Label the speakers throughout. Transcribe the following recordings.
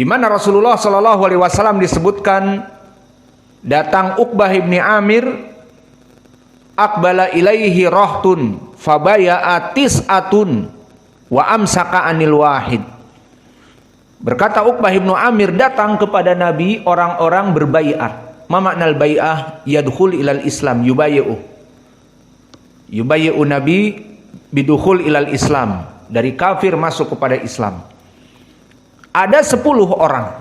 Speaker 1: di mana Rasulullah Shallallahu Alaihi Wasallam disebutkan datang Uqbah ibni Amir, aqbala ilaihi rahtun fabaya'a tis'atun wa amsaka anil wahid. Berkata Uqbah ibnu Amir, datang kepada Nabi orang-orang berbaiat. Ma maknal bai'ah? Yadkhul ilal Islam, yubayyi'u Nabi bidukhul ilal Islam, dari kafir masuk kepada Islam. Ada 10 orang.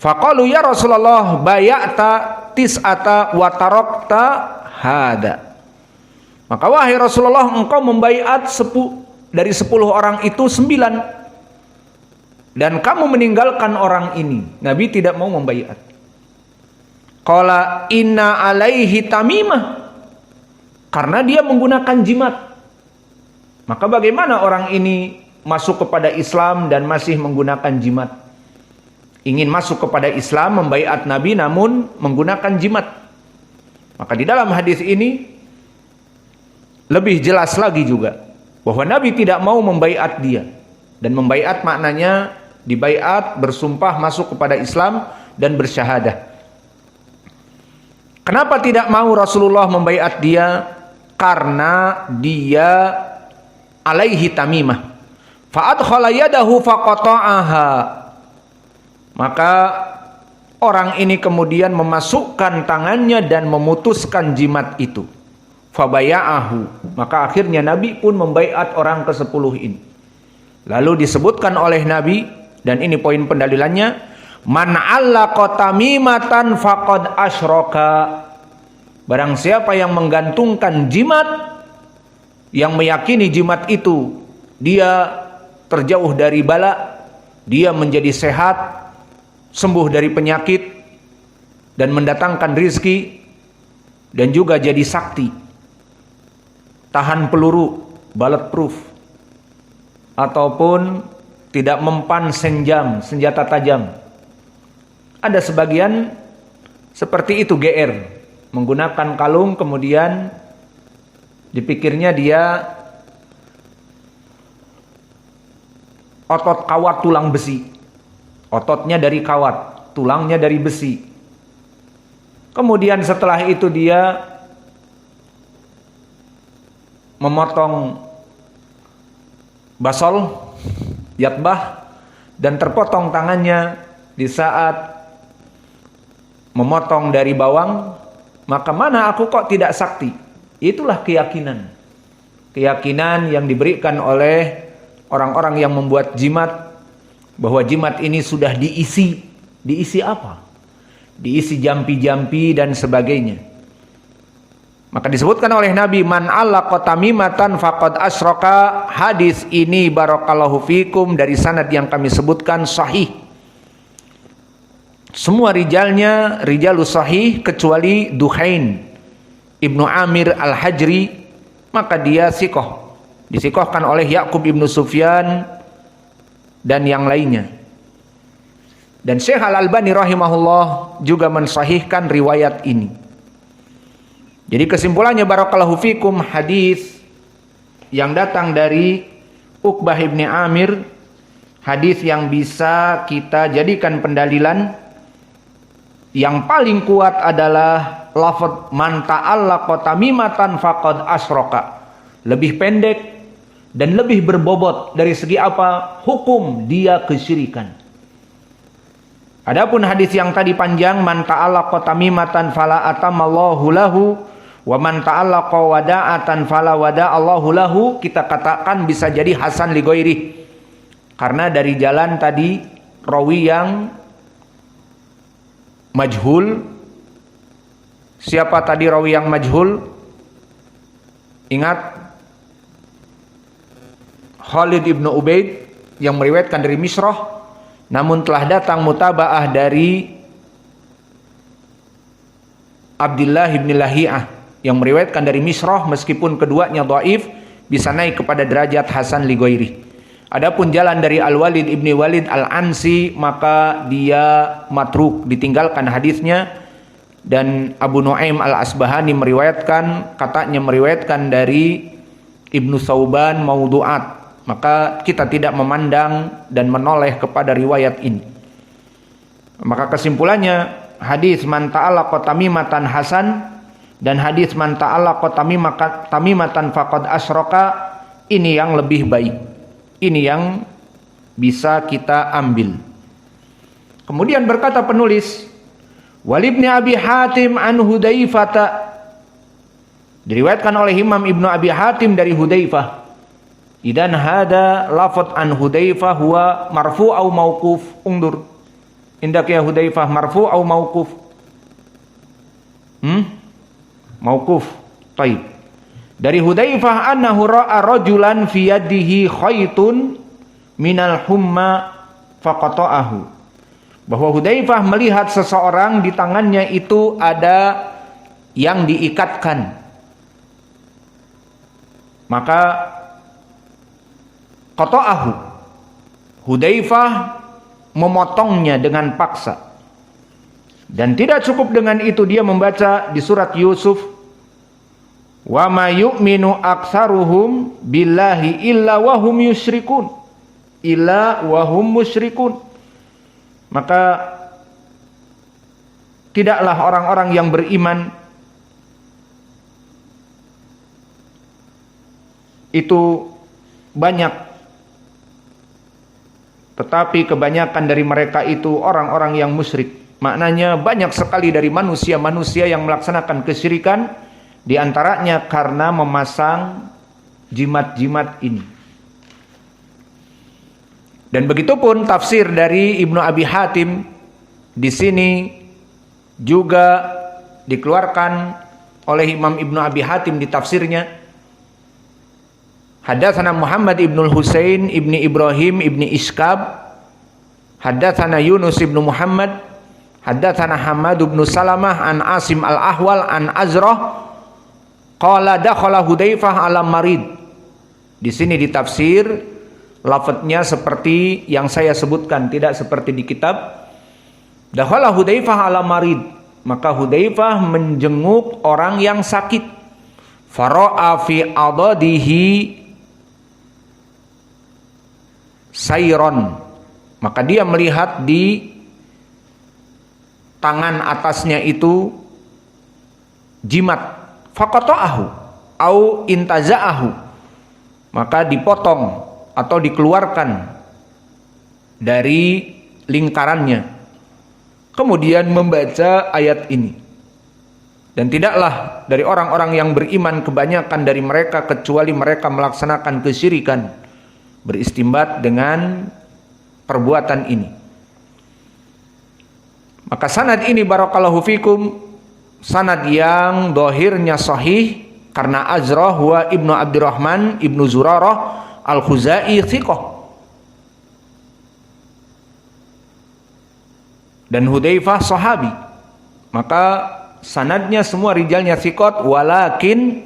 Speaker 1: Faqalu ya Rasulullah baya'ta tis'ata wa tarakta hada. Maka wahai Rasulullah, engkau membaiat dari 10 orang itu 9 dan kamu meninggalkan orang ini. Nabi tidak mau membaiat. Qala inna alaihi tamimah, karena dia menggunakan jimat. Maka bagaimana orang ini masuk kepada Islam dan masih menggunakan jimat? Ingin masuk kepada Islam, membaiat Nabi namun menggunakan jimat. Maka di dalam hadis ini lebih jelas lagi juga bahwa Nabi tidak mau membaiat dia. Dan membaiat maknanya dibaiat, bersumpah masuk kepada Islam dan bersyahadah. Kenapa tidak mau Rasulullah membaiat dia? Karena dia alaihi tamimah. Fa'adkhala yadahu faqata'aha. Maka orang ini kemudian memasukkan tangannya dan memutuskan jimat itu. Fabaya'ahu. Maka akhirnya Nabi pun membaiat orang ke-10 ini. Lalu disebutkan oleh Nabi, dan ini poin pendalilannya, man 'allaqa tamimatan faqad asyraka. Barang siapa yang menggantungkan jimat, yang meyakini jimat itu dia terjauh dari bala, dia menjadi sehat, sembuh dari penyakit dan mendatangkan rizki, dan juga jadi sakti, tahan peluru, bulletproof, ataupun tidak mempan senjata tajam. Ada sebagian seperti itu GR, menggunakan kalung, kemudian dipikirnya dia otot kawat tulang besi. Ototnya dari kawat, tulangnya dari besi. Kemudian setelah itu dia memotong basol, yatbah, dan terpotong tangannya di saat memotong dari bawang. Maka mana aku kok tidak sakti? Itulah keyakinan. Keyakinan yang diberikan oleh orang-orang yang membuat jimat, bahwa jimat ini sudah diisi. Diisi apa? Diisi jampi-jampi dan sebagainya. Maka disebutkan oleh Nabi, man 'allaqa tamimatan faqad asyraka. Hadis ini barakallahu fikum dari sanad yang kami sebutkan sahih. Semua rijalnya rijalus sahih kecuali Duhain Ibnu Amir Al-Hajri, maka dia sikoh. Disikohkan oleh Ya'qub Ibnu Sufyan dan yang lainnya. Dan Syekh Al-Albani rahimahullah juga mensahihkan riwayat ini. Jadi kesimpulannya barakallahu fikum, hadis yang datang dari Uqbah ibni Amir, hadis yang bisa kita jadikan pendalilan. Yang paling kuat adalah lafaz man ta'allaqa tamimatan faqad asyraka. Lebih pendek dan lebih berbobot dari segi apa? Hukum dia kesyirikan. Adapun hadis yang tadi panjang, man ta'allaqa tamimatan fala atamallahu lahu wa man ta'allaqa wada'atan fala wada'allahu lahu, kita katakan bisa jadi hasan li ghairi. Karena dari jalan tadi rawi yang majhul. Siapa tadi rawi yang majhul? Ingat, Khalid ibnu Ubaid yang meriwayatkan dari Misrah, namun telah datang mutabaah dari Abdullah ibn Lahiyah yang meriwayatkan dari Misrah, meskipun keduanya dhaif, bisa naik kepada derajat hasan li ghairi. Adapun jalan dari Al-Walid ibni Walid Al-Ansi, maka dia matruk, ditinggalkan hadisnya. Dan Abu Nuaim Al-Asbahani meriwayatkan, katanya meriwayatkan dari Ibnu Sauban maudhu'at, maka kita tidak memandang dan menoleh kepada riwayat ini. Maka kesimpulannya, hadis man ta'allaqa tamimatan hasan dan hadis man ta'allaqa tamimatan faqad asyraka, ini yang lebih baik. Ini yang bisa kita ambil. Kemudian berkata penulis, walibni Abi Hatim an Hudzaifah, diriwayatkan oleh Imam Ibnu Abi Hatim dari Hudzaifah, idan hada lafaz an Hudzaifah huwa marfu' au mauquf. Undur indak ya Hudzaifah, marfu' au mauquf? Mauquf. Baik. Dari Hudzaifah annahu ra'a rajulan fi yadihi khaitun minal humma faqata'ahu. Bahwa Hudzaifah melihat seseorang di tangannya itu ada yang diikatkan. Maka qata'ahu, Hudzaifah memotongnya dengan paksa. Dan tidak cukup dengan itu, dia membaca di surat Yusuf, wa ma yu'minu aktsaruhum billahi illa wa hum yusyrikun, illa wa hum musyrikun. Maka tidaklah orang-orang yang beriman itu banyak, tetapi kebanyakan dari mereka itu orang-orang yang musyrik. Maknanya banyak sekali dari manusia-manusia yang melaksanakan kesyirikan, di antaranya karena memasang jimat-jimat ini. Dan begitupun tafsir dari Ibnu Abi Hatim di sini juga dikeluarkan oleh Imam Ibnu Abi Hatim di tafsirnya. Hadatsana Muhammad ibnul Husain ibni Ibrahim ibni Iskab, hadatsana Yunus ibnu Muhammad, hadatsana Hamad ibnu Salamah an Asim al-Ahwal an Azrah qala dakhala Hudzaifah ala marid. Di sini ditafsir lafadznya seperti yang saya sebutkan, tidak seperti di kitab. Dakhala Hudzaifah ala marid, maka Hudzaifah menjenguk orang yang sakit. Fara'a fi adadihi sayron, maka dia melihat di tangan atasnya itu jimat. Faqata'ahu au intaza'ahu, maka dipotong atau dikeluarkan dari lingkarannya. Kemudian membaca ayat ini. Dan tidaklah dari orang-orang yang beriman kebanyakan dari mereka kecuali mereka melaksanakan kesyirikan, beristimbat dengan perbuatan ini. Maka sanad ini barakallahu fikum, sanad yang dohirnya sahih, karena Azrah huwa ibnu Abdurrahman ibnu Zurarah al-Khuzai thiqah, dan Hudzaifah sahabi. Maka sanadnya semua rijalnya thiqat, walakin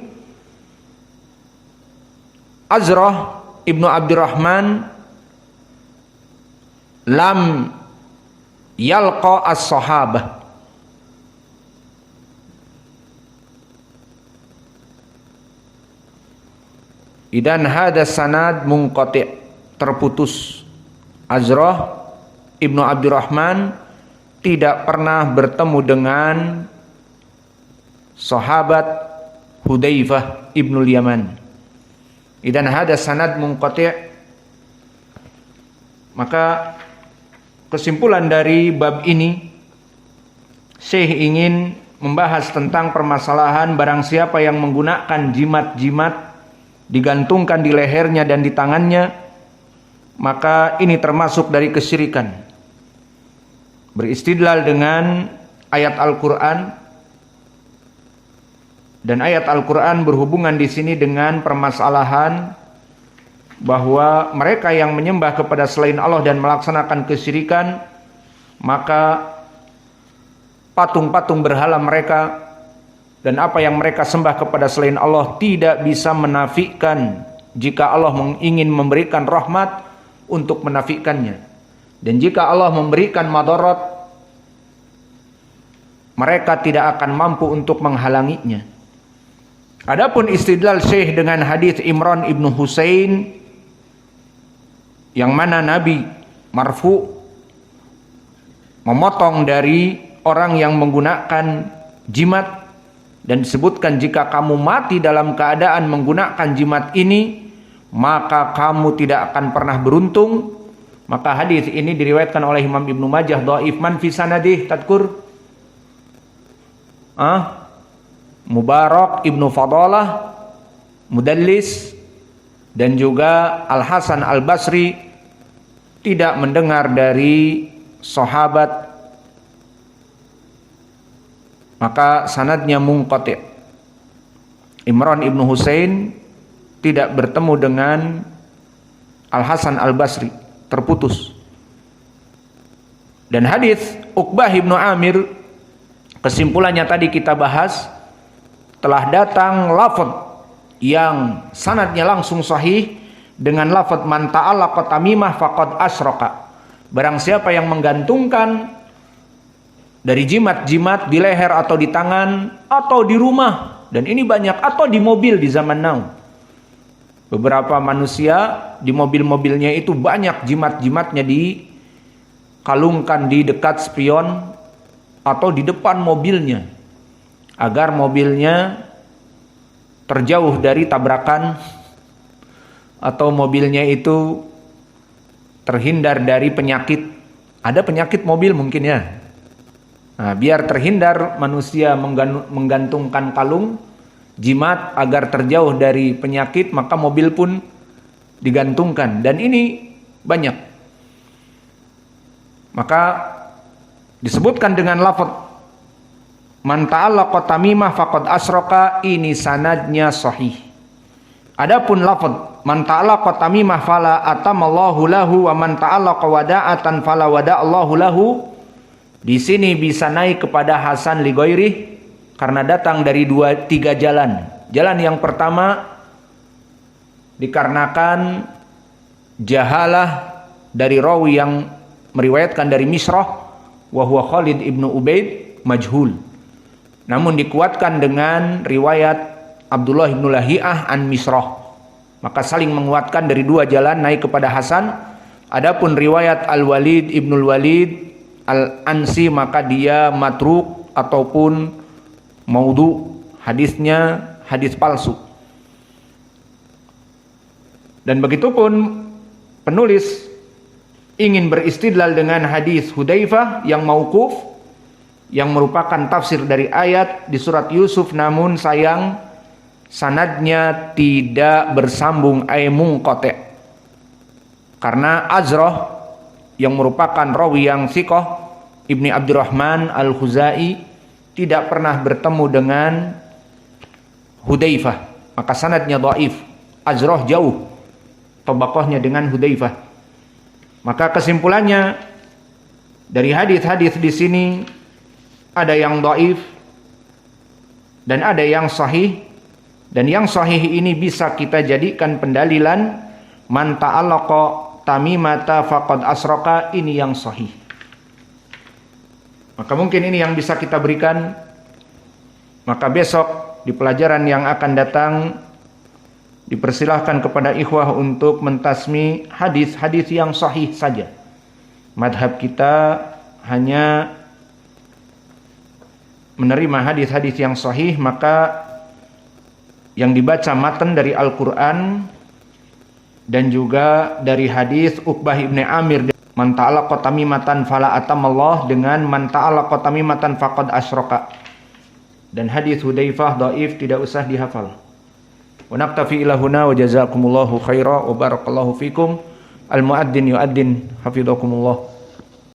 Speaker 1: Azrah ibnu Abdurrahman lam yalqa as-sahabah. Idan hada sanad munqati', terputus. Azrah ibnu Abdurrahman tidak pernah bertemu dengan sahabat Hudzaifah ibnul Yaman. Idan hada sanad munqati'. Maka kesimpulan dari bab ini, Syekh ingin membahas tentang permasalahan barang siapa yang menggunakan jimat-jimat digantungkan di lehernya dan di tangannya, maka ini termasuk dari kesyirikan. Beristidlal dengan ayat Al-Quran, dan ayat Al-Quran berhubungan di sini dengan permasalahan bahwa mereka yang menyembah kepada selain Allah dan melaksanakan kesyirikan, maka patung-patung berhala mereka dan apa yang mereka sembah kepada selain Allah tidak bisa menafikan jika Allah ingin memberikan rahmat untuk menafikannya, dan jika Allah memberikan madarat mereka tidak akan mampu untuk menghalanginya. Adapun istidlal Syekh dengan hadis Imran ibnu Husain yang mana Nabi marfu memotong dari orang yang menggunakan jimat, dan disebutkan jika kamu mati dalam keadaan menggunakan jimat ini maka kamu tidak akan pernah beruntung. Maka hadis ini diriwayatkan oleh Imam Ibnu Majah dhaif man fi sanadih tadkur Mubarak Ibnu Fadalah mudallis, dan juga Al Hasan Al Basri tidak mendengar dari sahabat, maka sanadnya munqati'. Imran Ibnu Husain tidak bertemu dengan Al Hasan Al Basri, terputus. Dan hadis Uqbah Ibnu Amir, kesimpulannya tadi kita bahas, telah datang lafaz yang sanadnya langsung sahih dengan lafaz man ta'allaqa tamimah faqad asyraka. Barang siapa yang menggantungkan dari jimat-jimat di leher atau di tangan atau di rumah, dan ini banyak, atau di mobil di zaman now. Beberapa manusia di mobil-mobilnya itu banyak jimat-jimatnya dikalungkan di dekat spion atau di depan mobilnya agar mobilnya terjauh dari tabrakan, atau mobilnya itu terhindar dari penyakit. Ada penyakit mobil mungkin ya. Nah, biar terhindar manusia menggantungkan kalung jimat agar terjauh dari penyakit, maka mobil pun digantungkan, dan ini banyak. Maka disebutkan dengan lafaz man ta'allaqa tamimah faqad asyraka, ini sanadnya sahih. Adapun lafaz man ta'allaqa tamimah fala atamallahu lahu wa man ta'allaqa wada'atan fala wada'allahu lahu, di sini bisa naik kepada hasan li ghairih karena datang dari 2-3 jalan. Jalan yang pertama dikarenakan jahalah dari rawi yang meriwayatkan dari Misrah, wa huwa Khalid ibnu Ubaid majhul. Namun dikuatkan dengan riwayat Abdullah ibnu Lahiyah an Misrah, maka saling menguatkan dari 2 jalan naik kepada hasan. Adapun riwayat Al-Walid ibnul Walid Al-Ansi maka dia matruk ataupun maudhu, hadisnya hadis palsu. Dan begitupun penulis ingin beristidlal dengan hadis Hudzaifah yang mauquf, yang merupakan tafsir dari ayat di surat Yusuf, namun sayang sanadnya tidak bersambung, ay munqati'. Karena Azrah yang merupakan rawi yang thiqah, Ibni Abdurrahman Al-Khuzai, tidak pernah bertemu dengan Hudzaifah, maka sanadnya dhaif. Azrah jauh tabaqahnya dengan Hudzaifah. Maka kesimpulannya dari hadis-hadis di sini ada yang dhaif dan ada yang sahih, dan yang sahih ini bisa kita jadikan pendalilan man ta'allaqa tamimata faqad asraka, ini yang sahih. Maka mungkin ini yang bisa kita berikan. Maka besok di pelajaran yang akan datang dipersilahkan kepada ikhwah untuk mentasmi hadis-hadis yang sahih saja. Madhab kita hanya menerima hadis-hadis yang sahih, maka yang dibaca matan dari Al-Quran dan juga dari hadis Uqbah ibn Amir, man ta'allaqa tamimatan fala atamallah, dengan man ta'allaqa tamimatan faqad asyraka. Dan hadis Hudzaifah dhaif, tidak usah dihafal. Wa naktafi ila huna wa jazakumullahu khaira wa barakallahu fikum. Al muadzin yuadzin, hafizakumullah.